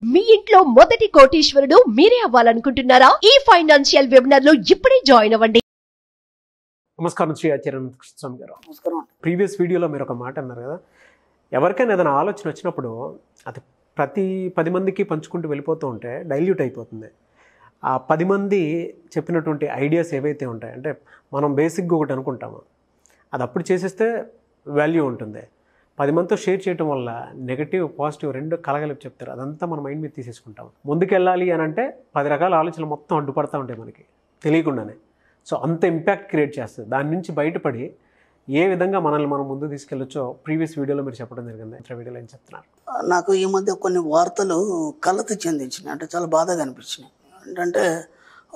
మీ ఇంట్లో మొదటి కోటీశ్వరుడు మీరే అవ్వాలనుకుంటున్నారా? ఈ ఫైనాన్షియల్ వెబినార్ లో ఇప్పుడే జాయిన్ అవ్వండి. నమస్కారం శ్రీ ఆచార్య కృష్ణస్వామి గారు. నమస్కారం. ప్రీవియస్ వీడియోలో మీరు ఒక మాట అన్నారు కదా, ఎవరికైనా ఏదైనా ఆలోచన వచ్చినప్పుడు అది ప్రతి 10 మందికి పంచుకుంటూ వెళ్ళిపోతూ ఉంటే డైల్యూట్ అయిపోతుంది. ఆ 10 మంది చెప్పినటువంటి ఐడియాస్ ఏవైతే ఉంటాయి అంటే మనం బేసిక్గా ఒకటి అనుకుంటాము, అది అప్పుడు చేసేస్తే వాల్యూ ఉంటుంది. 10 మందితో షేర్ చేయడం వల్ల నెగటివ్ పాజిటివ్ రెండు కలగలిపి చెప్తారు, అదంతా మన మైండ్ మీద తీసేసుకుంటాం. ముందుకెళ్ళాలి అని అంటే 10 రకాల ఆలోచనలు మొత్తం అడ్డుపడతా ఉంటాయి మనకి తెలియకుండానే. సో అంత ఇంపాక్ట్ క్రియేట్ చేస్తుంది. దాని నుంచి బయటపడి ఏ విధంగా మనల్ని మనం ముందు తీసుకెళ్ళొచ్చో ప్రీవియస్ వీడియోలో మీరు చెప్పడం జరిగింది. ఇంటర్ వీడియోలో ఏం చెప్తున్నారు? నాకు ఈ మధ్య కొన్ని వార్తలు కలత చెందించినాయి, అంటే చాలా బాధగా అనిపించినాయి. ఏంటంటే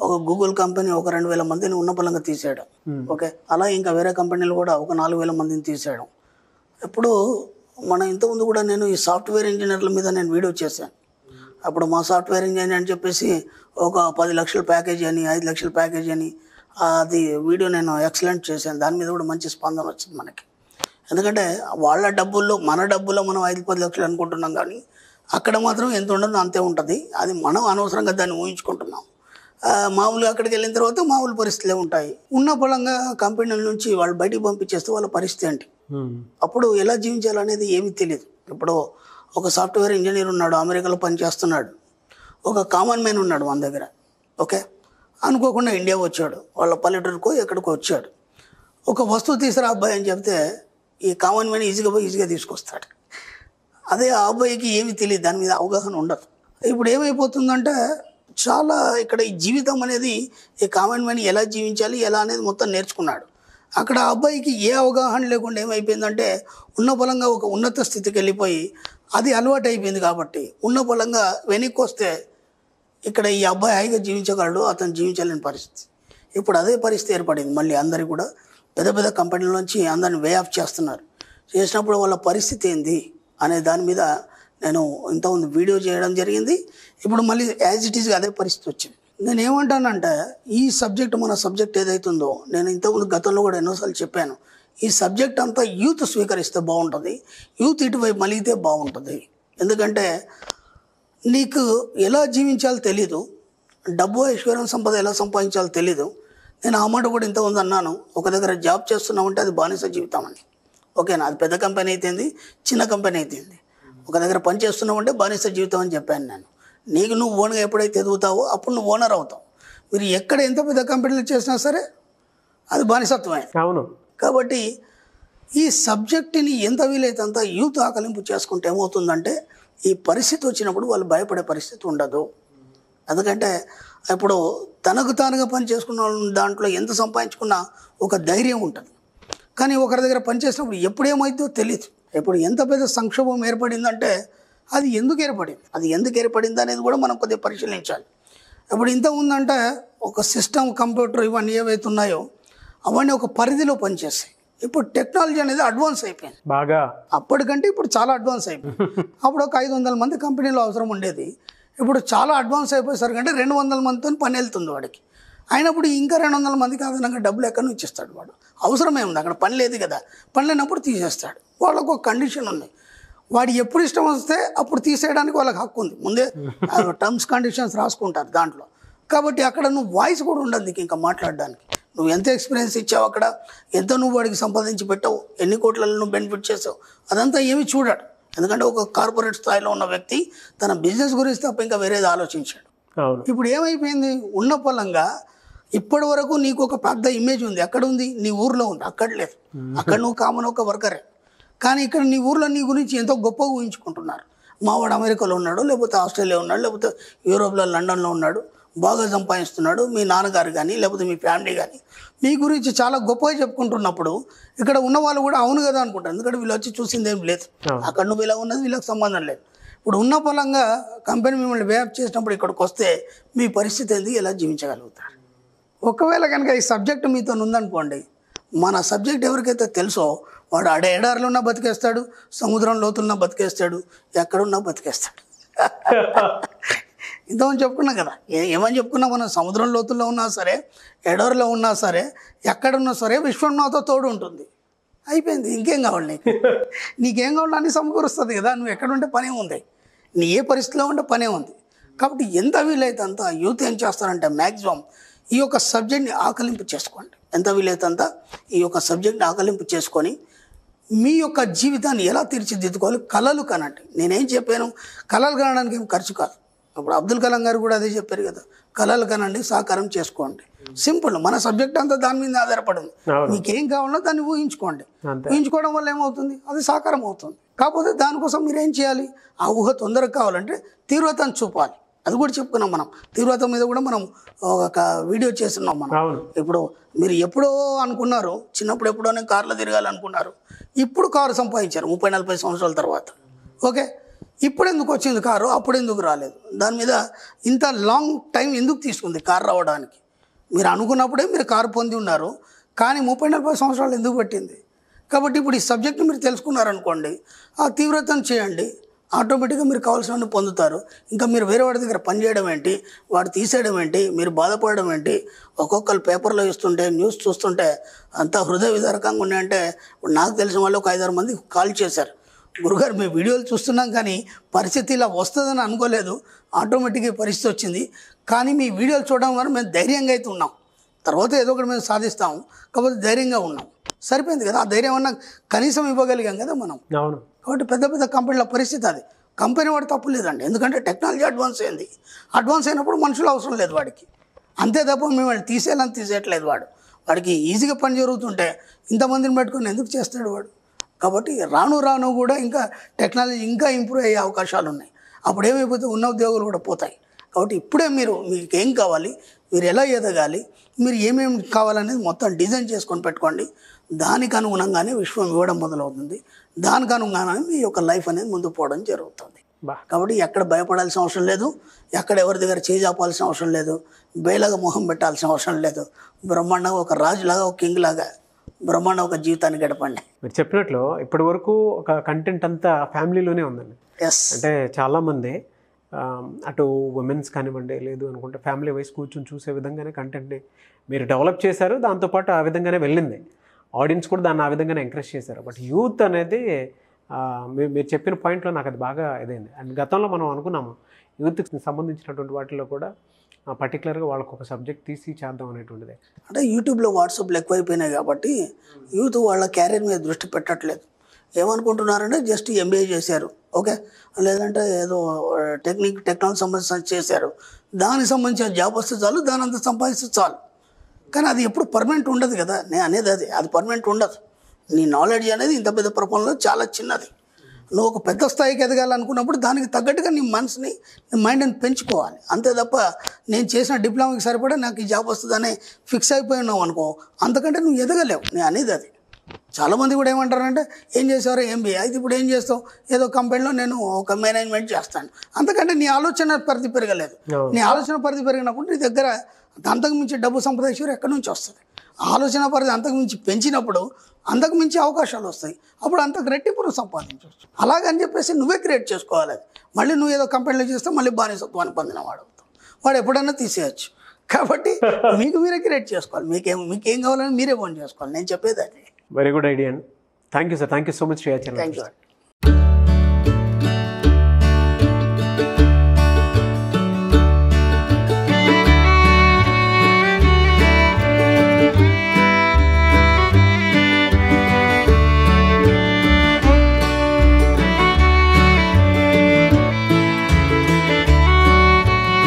ఒక గూగుల్ కంపెనీ ఒక 2000 మందిని ఉన్నపలంగా తీసేయడం, ఓకే, అలా ఇంకా వేరే కంపెనీలు కూడా ఒక 4000 మందిని తీసేయడం. ఇప్పుడు మన ఇంతకుముందు కూడా నేను ఈ సాఫ్ట్వేర్ ఇంజనీర్ల మీద నేను వీడియో చేశాను. అప్పుడు మా సాఫ్ట్వేర్ ఇంజనీర్ అని చెప్పేసి ఒక 10 లక్షల ప్యాకేజీ అని 5 లక్షల ప్యాకేజీ అని అది వీడియో నేను ఎక్సలెంట్ చేశాను. దాని మీద కూడా మంచి స్పందన వచ్చింది మనకి. ఎందుకంటే వాళ్ళ డబ్బుల్లో మన డబ్బుల్లో మనం 5-10 లక్షలు అనుకుంటున్నాం, కానీ అక్కడ మాత్రం ఎంత ఉండదో అంతే ఉంటుంది. అది మనం అనవసరంగా దాన్ని ఊహించుకుంటున్నాం. మామూలుగా అక్కడికి వెళ్ళిన తర్వాత మామూలు పరిస్థితులే ఉంటాయి. ఉన్న పొలంగా కంపెనీల నుంచి వాళ్ళు బయటికి పంపించేస్తే వాళ్ళ పరిస్థితి ఏంటి, అప్పుడు ఎలా జీవించాలనేది ఏమీ తెలియదు. ఇప్పుడు ఒక సాఫ్ట్వేర్ ఇంజనీర్ ఉన్నాడు, అమెరికాలో పనిచేస్తున్నాడు. ఒక కామన్ మ్యాన్ ఉన్నాడు మన దగ్గర, ఓకే, అనుకోకుండా ఇండియా వచ్చాడు, వాళ్ళ పల్లెటూరుకో ఎక్కడికో వచ్చాడు. ఒక వస్తువు తీసుకురా అబ్బాయి అని చెప్తే ఈ కామన్ మ్యాన్ ఈజీగా తీసుకొస్తాడు. అదే ఆ అబ్బాయికి ఏమీ తెలియదు, దాని మీద అవగాహన ఉండదు. ఇప్పుడు ఏమైపోతుందంటే చాలా ఇక్కడ ఈ జీవితం అనేది ఈ కామన్ మ్యాన్ ఎలా జీవించాలి ఎలా అనేది మొత్తం నేర్చుకున్నాడు. అక్కడ ఆ అబ్బాయికి ఏ అవగాహన లేకుండా ఏమైపోయిందంటే ఉన్న పొలంగా ఒక ఉన్నత స్థితికి వెళ్ళిపోయి అది అలవాటు అయిపోయింది. కాబట్టి ఉన్న పొలంగా వెనక్కి వస్తే ఇక్కడ ఈ అబ్బాయి హాయిగా జీవించగలడు, అతను జీవించలేని పరిస్థితి. ఇప్పుడు అదే పరిస్థితి ఏర్పడింది. మళ్ళీ అందరికీ కూడా పెద్ద పెద్ద కంపెనీల నుంచి అందరిని వే ఆఫ్ చేస్తున్నారు. చేసినప్పుడు వాళ్ళ పరిస్థితి ఏంది అనే దాని మీద నేను ఇంతకుముందు వీడియో చేయడం జరిగింది. ఇప్పుడు మళ్ళీ యాజ్ ఇట్ ఈస్గా అదే పరిస్థితి వచ్చింది. నేను ఏమంటానంటే ఈ సబ్జెక్ట్ మన సబ్జెక్ట్ ఏదైతుందో, నేను ఇంతకుముందు గతంలో కూడా ఎన్నోసార్లు చెప్పాను, ఈ సబ్జెక్ట్ అంతా యూత్ స్వీకరిస్తే బాగుంటుంది, యూత్ ఇటువైపు మలిగితే బాగుంటుంది. ఎందుకంటే నీకు ఎలా జీవించాలో తెలీదు, డబ్బు ఐశ్వర్యం సంపద ఎలా సంపాదించాలో తెలీదు. నేను ఆ మాట కూడా ఇంతకుముందు అన్నాను, ఒక దగ్గర జాబ్ చేస్తున్నామంటే అది బానిస జీవితం అని, ఓకేనా. అది పెద్ద కంపెనీ అయితేంది, చిన్న కంపెనీ అయితేంది, ఒక దగ్గర పని చేస్తున్నామంటే బానిస జీవితం అని చెప్పాను నేను. నీకు నువ్వు ఓన్గా ఎప్పుడైతే ఎదుగుతావో అప్పుడు నువ్వు ఓనర్ అవుతావు. మీరు ఎక్కడ ఎంత పెద్ద కంపెనీలు చేసినా సరే అది బానిసత్వమే. అవును. కాబట్టి ఈ సబ్జెక్టుని ఎంత వీలైతే అంత యూత్ ఆకలింపు చేసుకుంటే ఏమవుతుందంటే ఈ పరిస్థితి వచ్చినప్పుడు వాళ్ళు భయపడే పరిస్థితి ఉండదు. ఎందుకంటే ఇప్పుడు తనకు తానుగా పని చేసుకున్న దాంట్లో ఎంత సంపాదించుకున్నా ఒక ధైర్యం ఉంటుంది. కానీ ఒకరి దగ్గర పని చేసినప్పుడు ఎప్పుడేమైందో తెలియదు. ఇప్పుడు ఎంత పెద్ద సంక్షోభం ఏర్పడిందంటే అది ఎందుకు ఏర్పడింది అనేది కూడా మనం కొద్దిగా పరిశీలించాలి. ఇప్పుడు ఇంత ఉందంటే ఒక సిస్టమ్, కంప్యూటర్ ఇవన్నీ ఏవైతే ఉన్నాయో అవన్నీ ఒక పరిధిలో పనిచేస్తాయి. ఇప్పుడు టెక్నాలజీ అనేది అడ్వాన్స్ అయిపోయింది బాగా, అప్పటికంటే ఇప్పుడు చాలా అడ్వాన్స్ అయిపోయింది. అప్పుడు ఒక 500 మంది కంపెనీలో అవసరం ఉండేది, ఇప్పుడు చాలా అడ్వాన్స్ అయిపోయేసరికి అంటే 200 మందితో పని వెళ్తుంది వాడికి. అయినప్పుడు ఇంకా 200 మందికి అదనంగా డబ్బులు ఎక్కడి నుంచి ఇస్తాడు వాడు? అవసరమే ఉంది, అక్కడ పని లేదు కదా. పని లేనప్పుడు తీసేస్తాడు. వాళ్ళకు ఒక కండిషన్ ఉంది, వాడు ఎప్పుడు ఇష్టం వస్తే అప్పుడు తీసేయడానికి వాళ్ళకి హక్కు ఉంది. ముందే టర్మ్స్ కండిషన్స్ రాసుకుంటారు దాంట్లో. కాబట్టి అక్కడ నువ్వు వాయిస్ కూడా ఉండదు నీకు ఇంకా మాట్లాడడానికి. నువ్వు ఎంత ఎక్స్పీరియన్స్ ఇచ్చావు, అక్కడ ఎంత నువ్వు వాడికి సంపాదించి పెట్టావు, ఎన్ని కోట్లలో నువ్వు బెనిఫిట్ చేసావు, అదంతా ఏమీ చూడాడు. ఎందుకంటే ఒక కార్పొరేట్ స్థాయిలో ఉన్న వ్యక్తి తన బిజినెస్ గురించి తప్ప ఇంకా వేరేది ఆలోచించాడు. ఇప్పుడు ఏమైపోయింది, ఉన్న పొలంగా ఇప్పటి వరకు నీకు ఒక పెద్ద ఇమేజ్ ఉంది. ఎక్కడ ఉంది? నీ ఊర్లో ఉంది, అక్కడ లేదు. అక్కడ నువ్వు కామన్ ఒక వర్కరే. కానీ ఇక్కడ నీ ఊర్లో నీ గురించి ఎంతో గొప్పగా ఊహించుకుంటున్నారు. మావాడు అమెరికాలో ఉన్నాడు, లేకపోతే ఆస్ట్రేలియా ఉన్నాడు, లేకపోతే యూరోప్లో లండన్లో ఉన్నాడు, బాగా సంపాదిస్తున్నాడు, మీ నాన్నగారు కానీ లేకపోతే మీ ఫ్యామిలీ కానీ మీ గురించి చాలా గొప్పగా చెప్పుకుంటున్నప్పుడు ఇక్కడ ఉన్న వాళ్ళు కూడా అవును కదా అనుకుంటారు. ఎందుకంటే వీళ్ళు వచ్చి చూసింది ఏం లేదు, అక్కడ నువ్వు ఇలా ఉన్నది వీళ్ళకి సంబంధం లేదు. ఇప్పుడు ఉన్న పొలంగా కంపెనీ మిమ్మల్ని వే ఆఫ్ చేసినప్పుడు ఇక్కడికి వస్తే మీ పరిస్థితి ఏంది, ఎలా జీవించగలుగుతారు? ఒకవేళ కనుక ఈ సబ్జెక్ట్ మీతో ఉందనుకోండి, మన సబ్జెక్ట్ ఎవరికైతే తెలుసో వాడు ఎడారిలో ఉన్నా బతికేస్తాడు, సముద్రం లోతున్నా బతికేస్తాడు, ఎక్కడున్నా బతికేస్తాడు. ఇంతమంది చెప్పుకున్నాం కదా, ఏమని చెప్పుకున్నా మనం, సముద్రం లోతుల్లో ఉన్నా సరే, ఎడారిలో ఉన్నా సరే, ఎక్కడున్నా సరే విశ్వం నాతో తోడు ఉంటుంది. అయిపోయింది, ఇంకేం కావాలి నీకేం కావాలి? అన్నీ సమకూరుస్తుంది కదా. నువ్వు ఎక్కడుంటే పని ఉంది. నీ ఏ పరిస్థితిలో ఉంటే పనే ఉంది. కాబట్టి ఎంత వీలైతే అంత యూత్ ఏం చేస్తారంటే మ్యాక్సిమం ఈ యొక్క సబ్జెక్ట్ని ఆకలింపు చేసుకోండి. ఎంత వీలైతే అంత ఈ యొక్క సబ్జెక్ట్ని ఆకలింపు చేసుకొని మీ యొక్క జీవితాన్ని ఎలా తీర్చిదిద్దుకోవాలి, కళలు కనండి. నేనేం చెప్పాను, కళలు కనడానికి ఏం ఖర్చు కాదు. ఇప్పుడు అబ్దుల్ కలాం గారు కూడా అదే చెప్పారు కదా, కళలు కనండి, సాకారం చేసుకోండి. సింపుల్. మన సబ్జెక్ట్ అంతా దాని మీద ఆధారపడింది. మీకేం కావాలో దాన్ని ఊహించుకోండి. ఊహించుకోవడం వల్ల ఏమవుతుంది, అది సాకారం అవుతుంది. కాకపోతే దానికోసం మీరు ఏం చేయాలి, ఆ ఊహ తొందరగా కావాలంటే తీవ్రతను చూపాలి. అది కూడా చెప్పుకున్నాం మనం. తీవ్రత మీద కూడా మనం ఒక వీడియో చేస్తున్నాం మనం. ఇప్పుడు మీరు ఎప్పుడో అనుకున్నారు, చిన్నప్పుడు ఎప్పుడోనే కార్లో తిరగాలనుకున్నారు, ఇప్పుడు కారు సంపాదించారు 30-40 సంవత్సరాల తర్వాత. ఓకే, ఇప్పుడు ఎందుకు వచ్చింది కారు, అప్పుడు ఎందుకు రాలేదు? దాని మీద ఇంత లాంగ్ టైం ఎందుకు తీసుకుంది కారు రావడానికి? మీరు అనుకున్నప్పుడే మీరు కారు పొంది ఉన్నారు, కానీ 30-40 సంవత్సరాలు ఎందుకు పట్టింది? కాబట్టి ఇప్పుడు ఈ సబ్జెక్ట్ని మీరు తెలుసుకున్నారనుకోండి, ఆ తీవ్రతను చేయండి, ఆటోమేటిక్గా మీరు కావాల్సినవన్నీ పొందుతారు. ఇంకా మీరు వేరే వాడి దగ్గర పనిచేయడం ఏంటి, వాడు తీసేయడం ఏంటి, మీరు బాధపడడం ఏంటి? ఒక్కొక్కరు పేపర్లో ఇస్తుంటే, న్యూస్ చూస్తుంటే అంత హృదయ విదారకంగా ఉన్నాయంటే, నాకు తెలిసిన వాళ్ళు ఒక 5-6 మంది కాల్ చేశారు, గురుగారు మీ వీడియోలు చూస్తున్నాం కానీ పరిస్థితి ఇలా వస్తుందని అనుకోలేదు, ఆటోమేటిక్గా పరిస్థితి వచ్చింది, కానీ మీ వీడియోలు చూడడం వల్ల మేము ధైర్యంగా అయితే ఉన్నాం, తర్వాత ఏదో ఒకటి మేము సాధిస్తాము, కాకపోతే ధైర్యంగా ఉన్నాం. సరిపోయింది కదా, ఆ ధైర్యం అన్నా కనీసం ఇవ్వగలిగాం కదా మనం. అవును. కాబట్టి పెద్ద పెద్ద కంపెనీల పరిస్థితి అది. కంపెనీ వాడు తప్పు లేదండి, ఎందుకంటే టెక్నాలజీ అడ్వాన్స్ అయింది. అడ్వాన్స్ అయినప్పుడు మనుషులు అవసరం లేదు వాడికి, అంతే తప్ప మేము వాడు తీసేయట్లేదు. వాడికి ఈజీగా పని జరుగుతుంటే ఇంతమందిని పెట్టుకొని ఎందుకు చేస్తాడు వాడు? కాబట్టి రాను కూడా ఇంకా టెక్నాలజీ ఇంకా ఇంప్రూవ్ అయ్యే అవకాశాలు ఉన్నాయి. అప్పుడు ఏమైపోతే ఉన్న ఉద్యోగాలు కూడా పోతాయి. కాబట్టి ఇప్పుడే మీకు ఏం కావాలి, మీరు ఎలా ఎదగాలి, మీరు ఏమేమి కావాలనేది మొత్తం డిజైన్ చేసుకొని పెట్టుకోండి. దానికి అనుగుణంగానే విశ్వం ఇవ్వడం మొదలవుతుంది. దానికి అనుగుణంగానే మీ యొక్క లైఫ్ అనేది ముందుకు పోవడం జరుగుతుంది. కాబట్టి ఎక్కడ భయపడాల్సిన అవసరం లేదు, ఎక్కడ ఎవరి దగ్గర చేజాపాల్సిన అవసరం లేదు, బేలగా మొహం పెట్టాల్సిన అవసరం లేదు. బ్రహ్మాండంగా ఒక రాజులాగా, ఒక కింగ్ లాగా బ్రహ్మాండం ఒక జీవితాన్ని గడపండి. మీరు చెప్పినట్లు ఇప్పటి వరకు ఒక కంటెంట్ అంతా ఫ్యామిలీలోనే ఉందండి. అంటే చాలామంది అటు ఉమెన్స్ కానివ్వండి, లేదు అనుకుంటే ఫ్యామిలీ వైస్ కూర్చొని చూసే విధంగానే కంటెంట్ని మీరు డెవలప్ చేశారు. దాంతోపాటు ఆ విధంగానే వెళ్ళింది, ఆడియన్స్ కూడా దాన్ని ఆ విధంగానే ఎంకరేజ్ చేశారు. బట్ యూత్ అనేది మీరు చెప్పిన పాయింట్లో నాకు అది బాగా ఇదైంది. అండ్ గతంలో మనం అనుకున్నాము యూత్కి సంబంధించినటువంటి వాటిలో కూడా పర్టికులర్గా వాళ్ళకు ఒక సబ్జెక్ట్ తీసి చేద్దాం అనేటువంటిది. అంటే యూట్యూబ్లో వాట్సాప్లు ఎక్కువైపోయినాయి కాబట్టి యూత్ వాళ్ళ క్యారియర్ మీద దృష్టి పెట్టట్లేదు. ఏమనుకుంటున్నారంటే జస్ట్ ఎంబీఏ చేశారు, ఓకే, లేదంటే ఏదో టెక్నాలజీ సంబంధించి చేశారు, దానికి సంబంధించిన జాబ్ వస్తే చాలు, దాని అంతా సంపాదిస్తే చాలు. కానీ అది ఎప్పుడు పర్మనెంట్ ఉండదు కదా, నేను అనేది అది పర్మనెంట్ ఉండదు. నీ నాలెడ్జ్ అనేది ఇంత పెద్ద ప్రపంచంలో చాలా చిన్నది. నువ్వు ఒక పెద్ద స్థాయికి ఎదగాలనుకున్నప్పుడు దానికి తగ్గట్టుగా నీ మనసుని, నీ మైండ్ని పెంచుకోవాలి. అంతే తప్ప నేను చేసిన డిప్లొమాకి సరిపడా నాకు ఈ జాబ్ వస్తుందని ఫిక్స్ అయిపోయినావు అనుకో, అంతకంటే నువ్వు ఎదగలేవు. నేను అనేది అది. చాలామంది కూడా ఏమంటారంటే ఏం చేశారో ఎంబీఏ, అయితే ఇప్పుడు ఏం చేస్తావు, ఏదో కంపెనీలో నేను ఒక మేనేజ్మెంట్ చేస్తాను, అంతకంటే నీ ఆలోచన పరిధి పెరగలేదు. నీ ఆలోచన పరిధి పెరిగినప్పుడు నీ దగ్గర అంతకు మించి డబ్బు సంపాదించారు ఎక్కడి నుంచి వస్తుంది? ఆలోచన పరిధి అంతకు మించి పెంచినప్పుడు అంతకు మించి అవకాశాలు వస్తాయి, అప్పుడు అంతకు రెట్టింపు సంపాదించవచ్చు. అలాగని చెప్పేసి నువ్వే క్రియేట్ చేసుకోవాలి. అది మళ్ళీ నువ్వు ఏదో కంపెనీలో చేస్తే మళ్ళీ బానిసత్వాన్ని పొందిన వాడు అవుతావు, వాడు ఎప్పుడైనా తీసేయచ్చు. కాబట్టి మీకు మీరే క్రియేట్ చేసుకోవాలి, మీకేం కావాలని మీరే ఫోన్ చేసుకోవాలి. నేను చెప్పేది అది. వెరీ గుడ్ ఐడియా అండి. Thank you sir, thank you so much. Thank you.